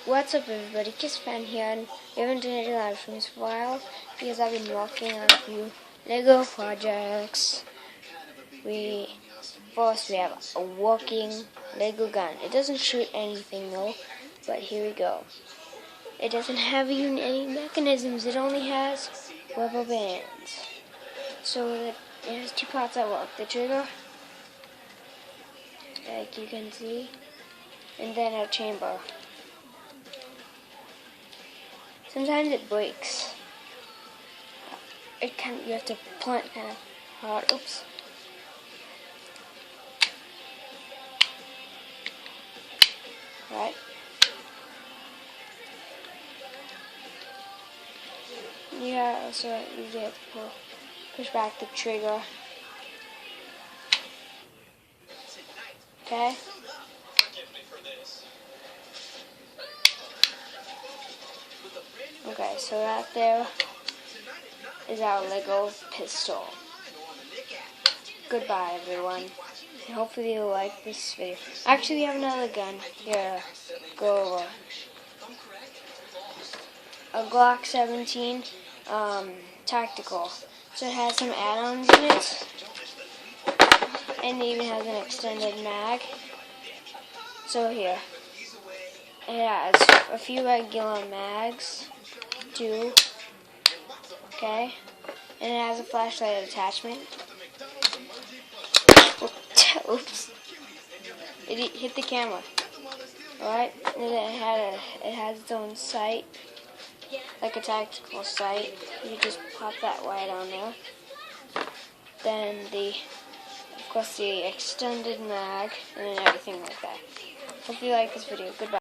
What's up, everybody? KissFan here, and we haven't done any live streams for a while because I've been working on a few Lego projects. First we have a working Lego gun. It doesn't shoot anything though, but here we go. It doesn't have even any mechanisms. It only has rubber bands. So it has two parts that work: the trigger, like you can see, and then a chamber. Sometimes it breaks. You have to pull it kind of hard. Oops. Right. Yeah, also you have to push back the trigger. Okay. Okay, so that there is our Lego pistol. Goodbye, everyone. And hopefully you'll like this video. Actually, we have another gun. Here, go over. A Glock 17 tactical. So it has some add-ons in it. And it even has an extended mag. So here. It has a few regular mags. Two. Okay. And it has a flashlight attachment. Oops. It hit the camera. Alright? And it has its own sight. Like a tactical sight. You just pop that right on there. Then of course the extended mag and everything like that. Hope you like this video. Goodbye.